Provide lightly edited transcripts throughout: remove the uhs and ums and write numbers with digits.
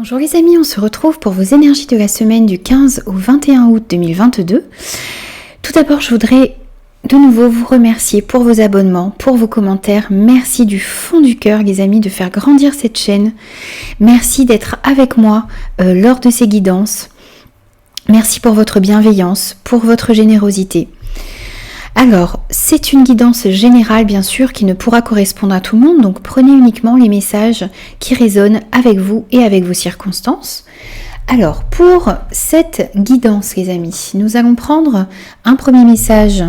Bonjour les amis, on se retrouve pour vos énergies de la semaine du 15 au 21 août 2022. Tout d'abord, je voudrais de nouveau vous remercier pour vos abonnements, pour vos commentaires. Merci du fond du cœur les amis de faire grandir cette chaîne. Merci d'être avec moi lors de ces guidances. Merci pour votre bienveillance, pour votre générosité. Alors, c'est une guidance générale bien sûr qui ne pourra correspondre à tout le monde, donc prenez uniquement les messages qui résonnent avec vous et avec vos circonstances. Alors, pour cette guidance les amis, nous allons prendre un premier message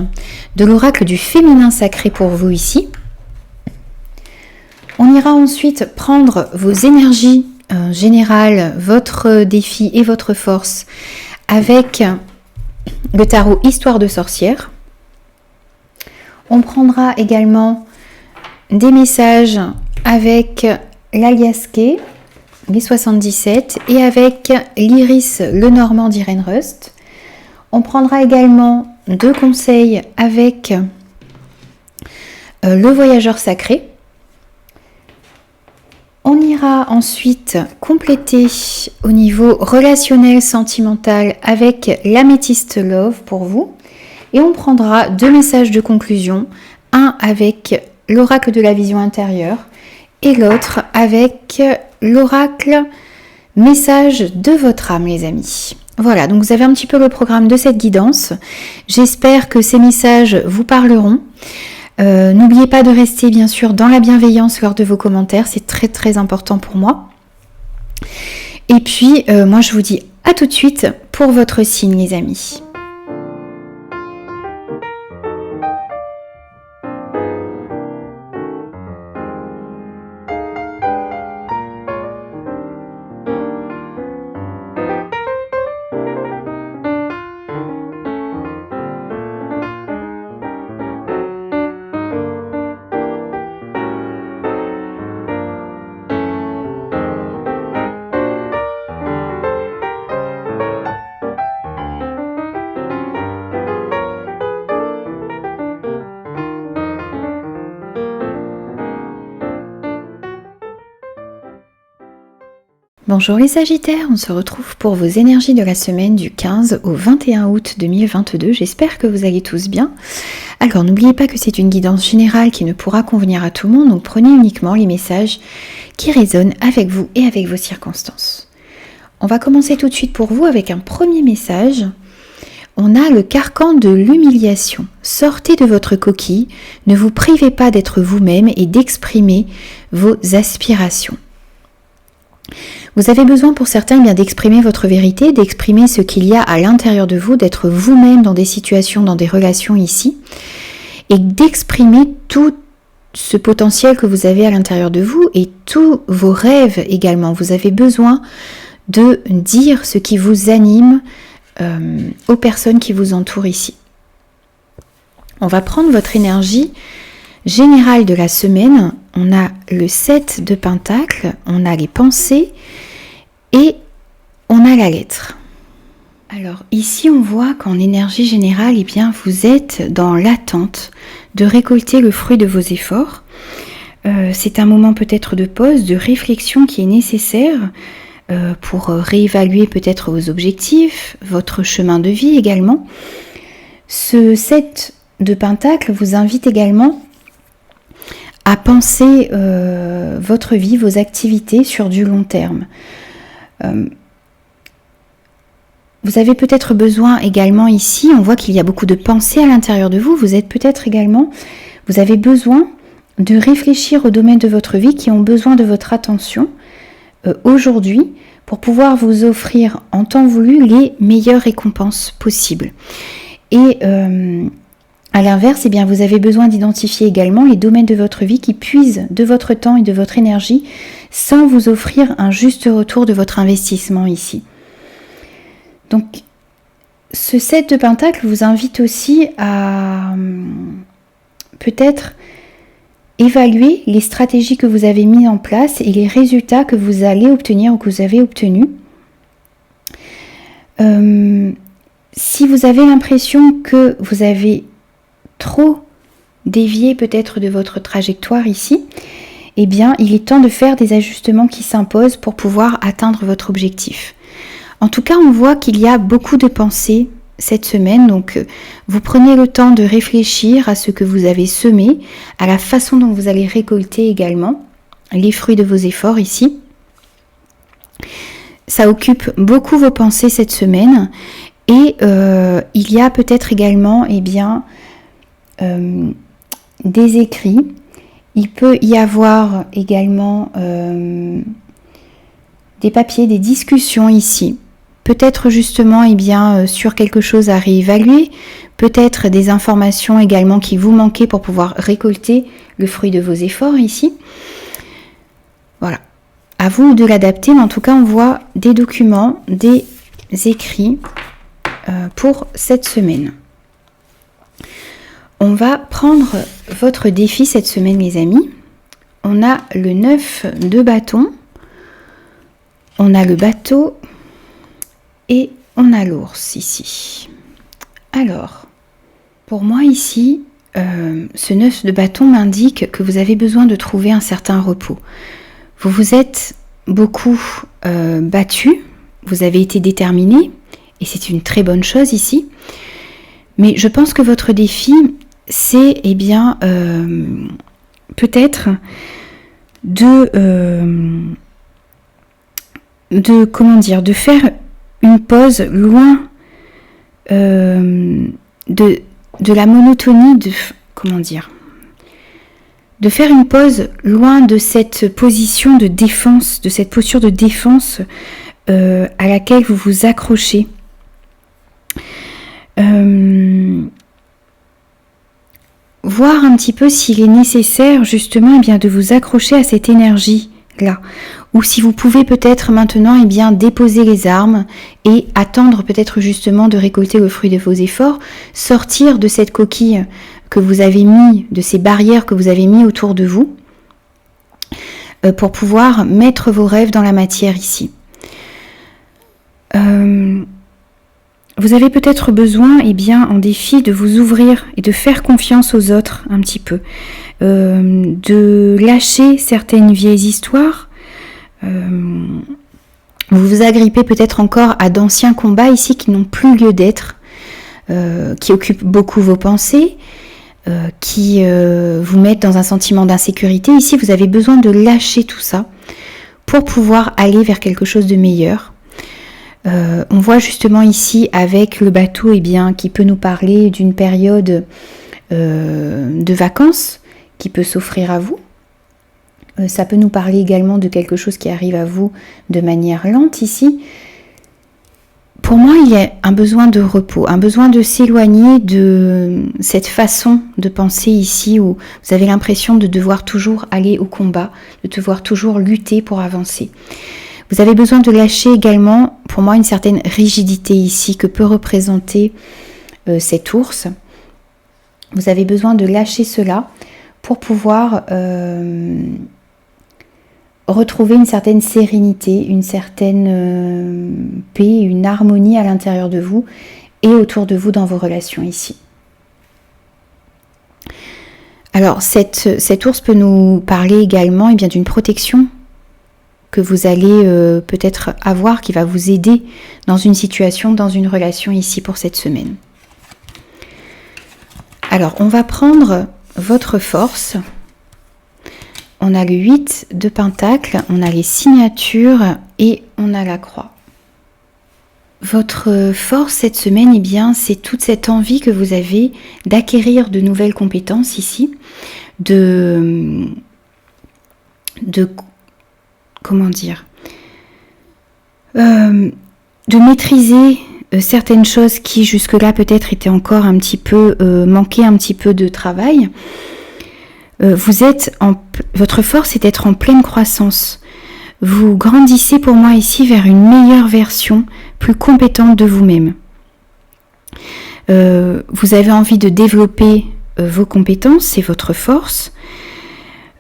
de l'oracle du féminin sacré pour vous ici. On ira ensuite prendre vos énergies générales, votre défi et votre force avec le tarot Histoire de sorcière. On prendra également des messages avec l'Aliasqué, les 77, et avec l'Iris Lenormand d'Irène Rust. On prendra également 2 conseils avec le voyageur sacré. On ira ensuite compléter au niveau relationnel, sentimental avec l'Améthyste Love pour vous. Et on prendra 2 messages de conclusion, un avec l'oracle de la vision intérieure et l'autre avec l'oracle message de votre âme les amis. Voilà, donc vous avez un petit peu le programme de cette guidance. J'espère que ces messages vous parleront. N'oubliez pas de rester bien sûr dans la bienveillance lors de vos commentaires, c'est très très important pour moi. Et puis moi je vous dis à tout de suite pour votre signe les amis. Bonjour les Sagittaires, on se retrouve pour vos énergies de la semaine du 15 au 21 août 2022. J'espère que vous allez tous bien. Alors n'oubliez pas que c'est une guidance générale qui ne pourra convenir à tout le monde, donc prenez uniquement les messages qui résonnent avec vous et avec vos circonstances. On va commencer tout de suite pour vous avec un premier message. On a le carcan de l'humiliation. Sortez de votre coquille, ne vous privez pas d'être vous-même et d'exprimer vos aspirations. Vous avez besoin pour certains bien d'exprimer votre vérité, d'exprimer ce qu'il y a à l'intérieur de vous, d'être vous-même dans des situations, dans des relations ici, et d'exprimer tout ce potentiel que vous avez à l'intérieur de vous et tous vos rêves également. Vous avez besoin de dire ce qui vous anime aux personnes qui vous entourent ici. On va prendre votre énergie générale de la semaine. On a le 7 de Pentacles, on a les pensées et on a la lettre. Alors ici on voit qu'en énergie générale, eh bien, vous êtes dans l'attente de récolter le fruit de vos efforts. C'est un moment peut-être de pause, de réflexion qui est nécessaire pour réévaluer peut-être vos objectifs, votre chemin de vie également. Ce 7 de Pentacles vous invite également à penser votre vie, vos activités sur du long terme. Vous avez peut-être besoin également ici, on voit qu'il y a beaucoup de pensées à l'intérieur de vous, vous êtes peut-être également, vous avez besoin de réfléchir aux domaines de votre vie qui ont besoin de votre attention aujourd'hui pour pouvoir vous offrir en temps voulu les meilleures récompenses possibles. Et à l'inverse, eh bien, vous avez besoin d'identifier également les domaines de votre vie qui puisent de votre temps et de votre énergie sans vous offrir un juste retour de votre investissement ici. Donc, ce 7 de Pentacles vous invite aussi à peut-être évaluer les stratégies que vous avez mises en place et les résultats que vous allez obtenir ou que vous avez obtenus. Si vous avez l'impression que vous avez trop dévié peut-être de votre trajectoire ici, eh bien, il est temps de faire des ajustements qui s'imposent pour pouvoir atteindre votre objectif. En tout cas, on voit qu'il y a beaucoup de pensées cette semaine, donc vous prenez le temps de réfléchir à ce que vous avez semé, à la façon dont vous allez récolter également les fruits de vos efforts ici. Ça occupe beaucoup vos pensées cette semaine et il y a peut-être également des écrits. Il peut y avoir également des papiers, des discussions ici. Peut-être justement sur quelque chose à réévaluer, peut-être des informations également qui vous manquaient pour pouvoir récolter le fruit de vos efforts ici. Voilà, à vous de l'adapter, mais en tout cas on voit des documents, des écrits pour cette semaine. On va prendre votre défi cette semaine les amis. On a le 9 de bâton, on a le bateau et on a l'ours ici. Alors, pour moi ici, ce 9 de bâton m'indique que vous avez besoin de trouver un certain repos. Vous vous êtes beaucoup battu, vous avez été déterminé et c'est une très bonne chose ici. Mais je pense que votre défi, c'est peut-être de faire une pause loin de la monotonie, de faire une pause loin de cette position de défense, de cette posture de défense à laquelle vous vous accrochez. Voir un petit peu s'il est nécessaire justement de vous accrocher à cette énergie-là. Ou si vous pouvez peut-être maintenant déposer les armes et attendre peut-être justement de récolter le fruit de vos efforts, sortir de cette coquille que vous avez mis, de ces barrières que vous avez mis autour de vous, pour pouvoir mettre vos rêves dans la matière ici. Vous avez peut-être besoin, en défi, de vous ouvrir et de faire confiance aux autres un petit peu, de lâcher certaines vieilles histoires. Vous vous agrippez peut-être encore à d'anciens combats ici qui n'ont plus lieu d'être, qui occupent beaucoup vos pensées, qui vous mettent dans un sentiment d'insécurité. Ici, vous avez besoin de lâcher tout ça pour pouvoir aller vers quelque chose de meilleur. On voit justement ici avec le bateau qui peut nous parler d'une période de vacances qui peut s'offrir à vous. Ça peut nous parler également de quelque chose qui arrive à vous de manière lente ici. Pour moi, il y a un besoin de repos, un besoin de s'éloigner de cette façon de penser ici où vous avez l'impression de devoir toujours aller au combat, de devoir toujours lutter pour avancer. Vous avez besoin de lâcher également, pour moi, une certaine rigidité ici que peut représenter cet ours. Vous avez besoin de lâcher cela pour pouvoir retrouver une certaine sérénité, une certaine paix, une harmonie à l'intérieur de vous et autour de vous dans vos relations ici. Alors, cet ours peut nous parler également d'une protection que vous allez peut-être avoir, qui va vous aider dans une situation, dans une relation ici pour cette semaine. Alors, on va prendre votre force. On a le 8 de Pentacle, on a les signatures et on a la croix. Votre force cette semaine, c'est toute cette envie que vous avez d'acquérir de nouvelles compétences ici, de maîtriser certaines choses qui jusque-là peut-être étaient encore un petit peu manquaient un petit peu de travail. Votre force est d'être en pleine croissance. Vous grandissez pour moi ici vers une meilleure version, plus compétente de vous-même. Vous avez envie de développer vos compétences, c'est votre force.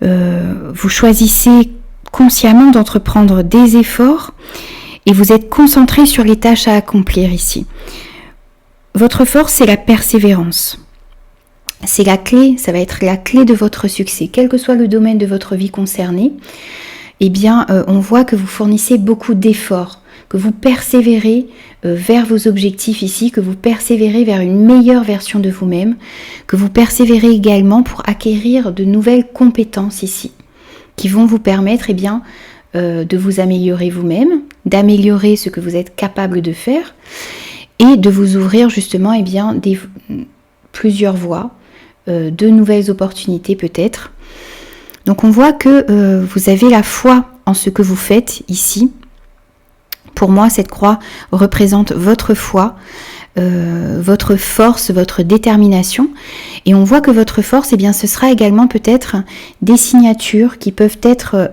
Vous choisissez consciemment d'entreprendre des efforts et vous êtes concentré sur les tâches à accomplir ici. Votre force, c'est la persévérance. c'est la clé, ça va être la clé de votre succès. Quel que soit le domaine de votre vie concerné, eh bien, on voit que vous fournissez beaucoup d'efforts, que vous persévérez vers vos objectifs ici, que vous persévérez vers une meilleure version de vous-même, que vous persévérez également pour acquérir de nouvelles compétences ici, qui vont vous permettre, eh bien, de vous améliorer vous-même, d'améliorer ce que vous êtes capable de faire et de vous ouvrir justement, eh bien, plusieurs voies, de nouvelles opportunités peut-être. Donc on voit que vous avez la foi en ce que vous faites ici. Pour moi, cette croix représente votre foi, votre force, votre détermination. Et on voit que votre force, eh bien, ce sera également peut-être des signatures qui peuvent être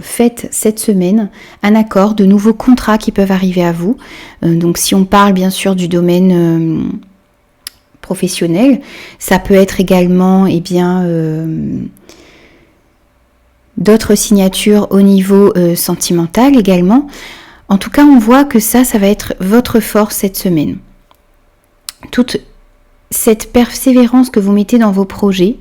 faites cette semaine, un accord, de nouveaux contrats qui peuvent arriver à vous. Donc si on parle bien sûr du domaine professionnel, ça peut être également, eh bien, d'autres signatures au niveau sentimental également. En tout cas, on voit que ça va être votre force cette semaine. Toute cette persévérance que vous mettez dans vos projets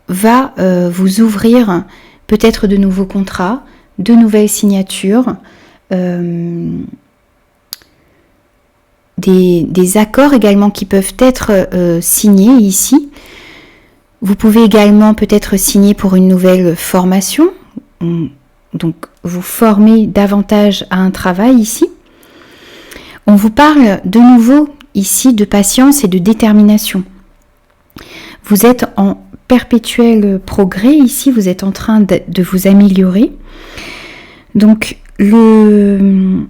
va vous ouvrir peut-être de nouveaux contrats, de nouvelles signatures, des accords également qui peuvent être signés ici. Vous pouvez également peut-être signer pour une nouvelle formation, donc vous formez davantage à un travail ici. On vous parle de nouveau ici de patience et de détermination. Vous êtes en perpétuel progrès ici, vous êtes en train de vous améliorer. Donc on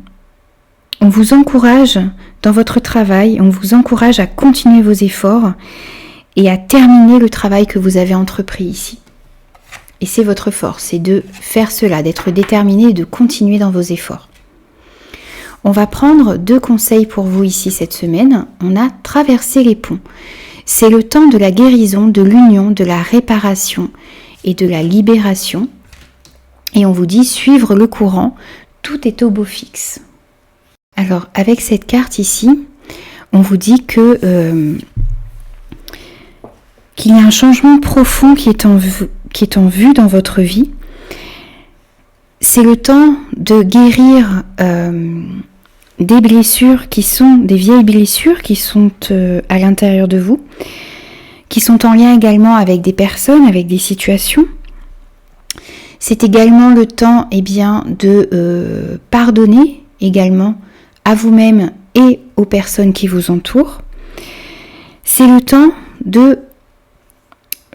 vous encourage dans votre travail, on vous encourage à continuer vos efforts et à terminer le travail que vous avez entrepris ici. Et c'est votre force, c'est de faire cela, d'être déterminé et de continuer dans vos efforts. On va prendre 2 conseils pour vous ici cette semaine. On a traversé les ponts. C'est le temps de la guérison, de l'union, de la réparation et de la libération. Et on vous dit suivre le courant, tout est au beau fixe. Alors avec cette carte ici, on vous dit que qu'il y a un changement profond qui est en vue dans votre vie. C'est le temps de guérir des blessures qui sont des vieilles blessures qui sont à l'intérieur de vous, qui sont en lien également avec des personnes, avec des situations. C'est également le temps, eh bien, de pardonner également à vous-même et aux personnes qui vous entourent. C'est le temps de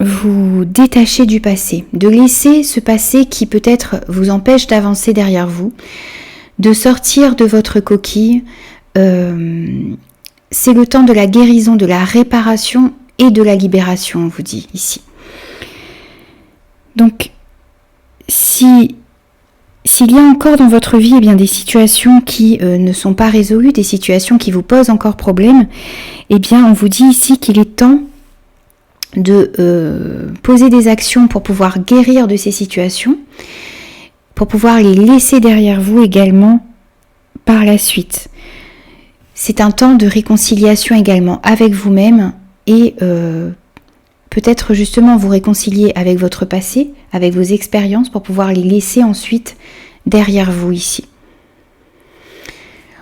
vous détacher du passé, de laisser ce passé qui peut-être vous empêche d'avancer derrière vous, de sortir de votre coquille. C'est le temps de la guérison, de la réparation et de la libération, on vous dit ici. Donc, s'il y a encore dans votre vie eh bien, des situations qui ne sont pas résolues, des situations qui vous posent encore problème, eh bien, on vous dit ici qu'il est temps de poser des actions pour pouvoir guérir de ces situations, pour pouvoir les laisser derrière vous également par la suite. C'est un temps de réconciliation également avec vous-même et peut-être justement vous réconcilier avec votre passé, avec vos expériences pour pouvoir les laisser ensuite derrière vous ici.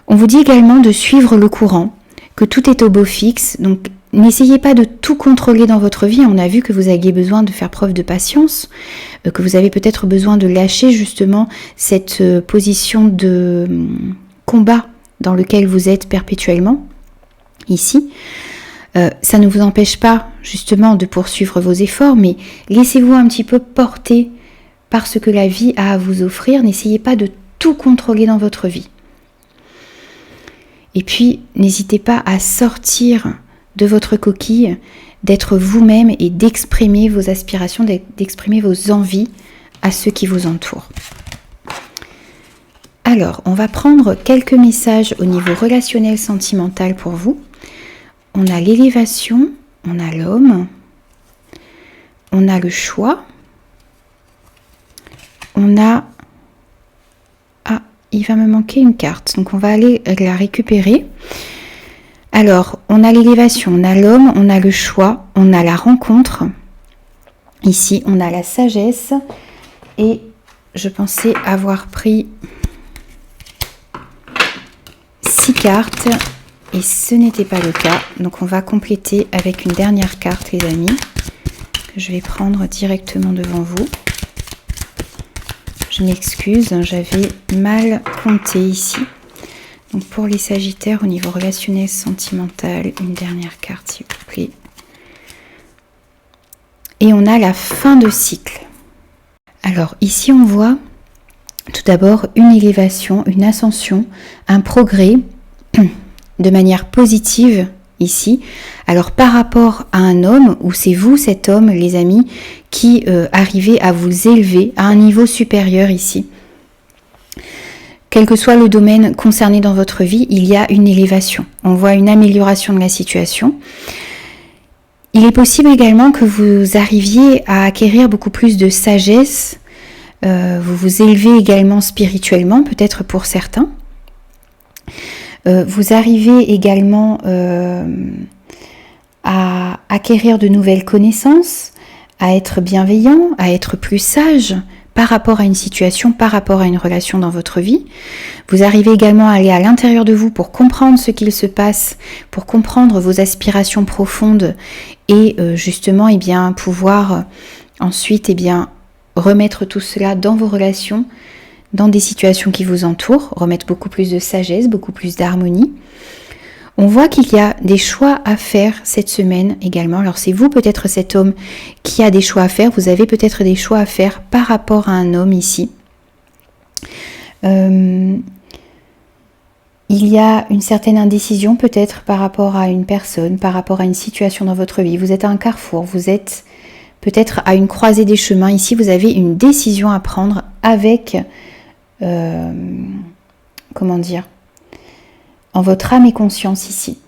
On vous dit également de suivre le courant, que tout est au beau fixe, donc n'essayez pas de tout contrôler dans votre vie. On a vu que vous aviez besoin de faire preuve de patience, que vous avez peut-être besoin de lâcher justement cette position de combat dans lequel vous êtes perpétuellement ici. Ça ne vous empêche pas justement de poursuivre vos efforts, mais laissez-vous un petit peu porter par ce que la vie a à vous offrir. N'essayez pas de tout contrôler dans votre vie. Et puis, n'hésitez pas à sortir de votre coquille, d'être vous-même et d'exprimer vos aspirations, d'exprimer vos envies à ceux qui vous entourent. Alors, on va prendre quelques messages au niveau relationnel sentimental pour vous. On a l'élévation, on a l'homme, on a le choix, on a... Ah, il va me manquer une carte, donc on va aller la récupérer. Alors, on a l'élévation, on a l'homme, on a le choix, on a la rencontre. Ici, on a la sagesse. Et je pensais avoir pris 6 cartes et ce n'était pas le cas. Donc, on va compléter avec une dernière carte, les amis, que je vais prendre directement devant vous. Je m'excuse, j'avais mal compté ici. Donc pour les Sagittaires, au niveau relationnel, sentimental, une dernière carte s'il vous plaît. Et on a la fin de cycle. Alors ici on voit tout d'abord une élévation, une ascension, un progrès de manière positive ici. Alors par rapport à un homme, ou c'est vous cet homme les amis, qui arrivez à vous élever à un niveau supérieur ici. Quel que soit le domaine concerné dans votre vie, il y a une élévation. On voit une amélioration de la situation. Il est possible également que vous arriviez à acquérir beaucoup plus de sagesse. Vous vous élevez également spirituellement, peut-être pour certains. Vous arrivez également à acquérir de nouvelles connaissances, à être bienveillant, à être plus sage par rapport à une situation, par rapport à une relation dans votre vie. Vous arrivez également à aller à l'intérieur de vous pour comprendre ce qu'il se passe, pour comprendre vos aspirations profondes et justement pouvoir ensuite remettre tout cela dans vos relations, dans des situations qui vous entourent, remettre beaucoup plus de sagesse, beaucoup plus d'harmonie. On voit qu'il y a des choix à faire cette semaine également. Alors c'est vous peut-être cet homme qui a des choix à faire. Vous avez peut-être des choix à faire par rapport à un homme ici. Il y a une certaine indécision peut-être par rapport à une personne, par rapport à une situation dans votre vie. Vous êtes à un carrefour, vous êtes peut-être à une croisée des chemins. Ici vous avez une décision à prendre avec, en votre âme et conscience ici.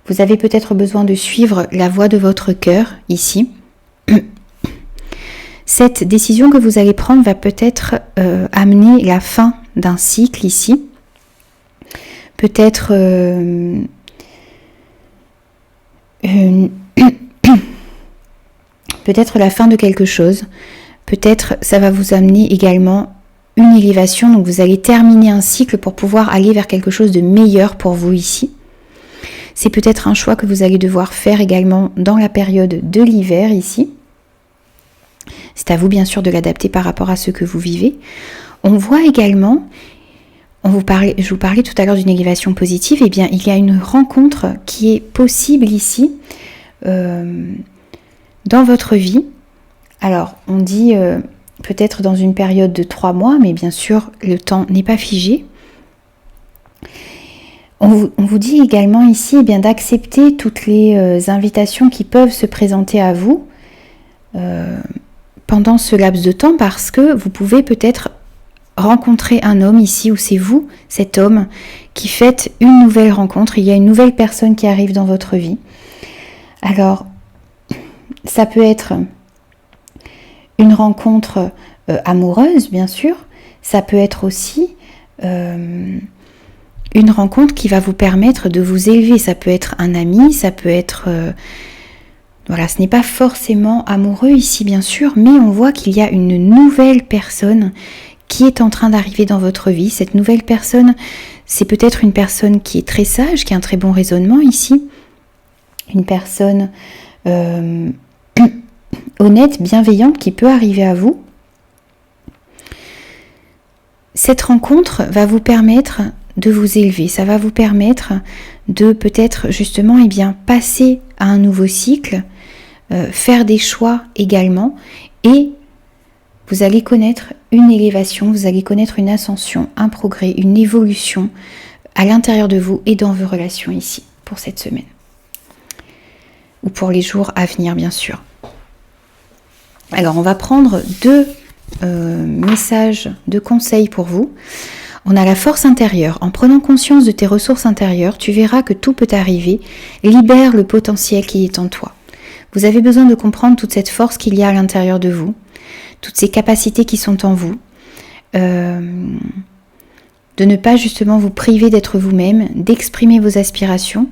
Vous avez peut-être besoin de suivre la voie de votre cœur ici. Cette décision que vous allez prendre va peut-être amener la fin d'un cycle ici. Peut-être peut-être la fin de quelque chose. Peut-être ça va vous amener également une élévation, donc vous allez terminer un cycle pour pouvoir aller vers quelque chose de meilleur pour vous ici. C'est peut-être un choix que vous allez devoir faire également dans la période de l'hiver ici. C'est à vous bien sûr de l'adapter par rapport à ce que vous vivez. On voit également, je vous parlais tout à l'heure d'une élévation positive, et bien il y a une rencontre qui est possible ici dans votre vie. Alors on dit peut-être dans une période de 3 mois, mais bien sûr, le temps n'est pas figé. On vous dit également ici d'accepter toutes les invitations qui peuvent se présenter à vous pendant ce laps de temps, parce que vous pouvez peut-être rencontrer un homme ici, ou c'est vous, cet homme, qui faites une nouvelle rencontre. Il y a une nouvelle personne qui arrive dans votre vie. Alors, ça peut être une rencontre amoureuse, bien sûr. Ça peut être aussi une rencontre qui va vous permettre de vous élever. Ça peut être un ami, ça peut être... ce n'est pas forcément amoureux ici, bien sûr, mais on voit qu'il y a une nouvelle personne qui est en train d'arriver dans votre vie. Cette nouvelle personne, c'est peut-être une personne qui est très sage, qui a un très bon raisonnement ici. Une personne... honnête, bienveillante, qui peut arriver à vous. Cette rencontre va vous permettre de vous élever, ça va vous permettre de peut-être justement passer à un nouveau cycle, faire des choix également, et vous allez connaître une élévation, vous allez connaître une ascension, un progrès, une évolution à l'intérieur de vous et dans vos relations ici, pour cette semaine. Ou pour les jours à venir, bien sûr. Alors, on va prendre 2 messages de conseils pour vous. On a la force intérieure. En prenant conscience de tes ressources intérieures, tu verras que tout peut arriver. Libère le potentiel qui est en toi. Vous avez besoin de comprendre toute cette force qu'il y a à l'intérieur de vous, toutes ces capacités qui sont en vous, de ne pas justement vous priver d'être vous-même, d'exprimer vos aspirations,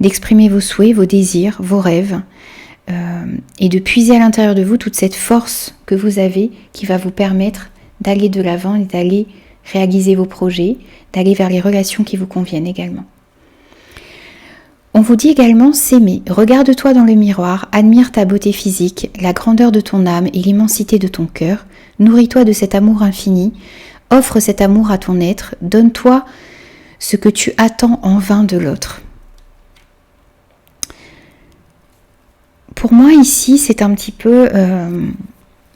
d'exprimer vos souhaits, vos désirs, vos rêves, et de puiser à l'intérieur de vous toute cette force que vous avez qui va vous permettre d'aller de l'avant et d'aller réaliser vos projets, d'aller vers les relations qui vous conviennent également. On vous dit également s'aimer. Regarde-toi dans le miroir, admire ta beauté physique, la grandeur de ton âme et l'immensité de ton cœur. Nourris-toi de cet amour infini, offre cet amour à ton être, donne-toi ce que tu attends en vain de l'autre. Pour moi ici, c'est un petit peu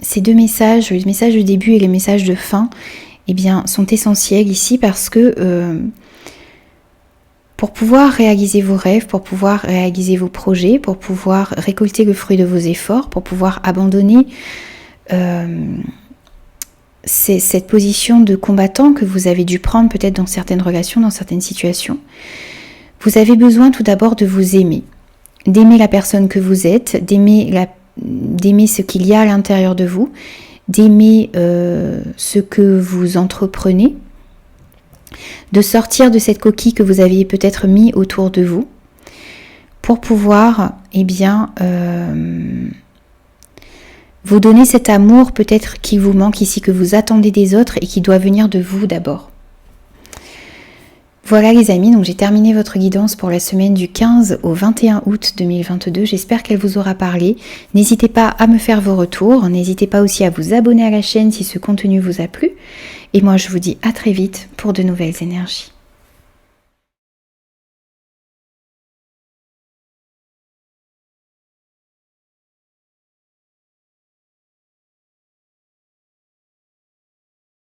ces deux messages, le message de début et le message de fin, eh bien, sont essentiels ici parce que pour pouvoir réaliser vos rêves, pour pouvoir réaliser vos projets, pour pouvoir récolter le fruit de vos efforts, pour pouvoir abandonner cette position de combattant que vous avez dû prendre peut-être dans certaines relations, dans certaines situations, vous avez besoin tout d'abord de vous aimer. D'aimer la personne que vous êtes, d'aimer ce qu'il y a à l'intérieur de vous, d'aimer ce que vous entreprenez, de sortir de cette coquille que vous aviez peut-être mis autour de vous pour pouvoir, vous donner cet amour peut-être qui vous manque ici, que vous attendez des autres et qui doit venir de vous d'abord. Voilà les amis, donc j'ai terminé votre guidance pour la semaine du 15 au 21 août 2022. J'espère qu'elle vous aura parlé. N'hésitez pas à me faire vos retours. N'hésitez pas aussi à vous abonner à la chaîne si ce contenu vous a plu. Et moi je vous dis à très vite pour de nouvelles énergies.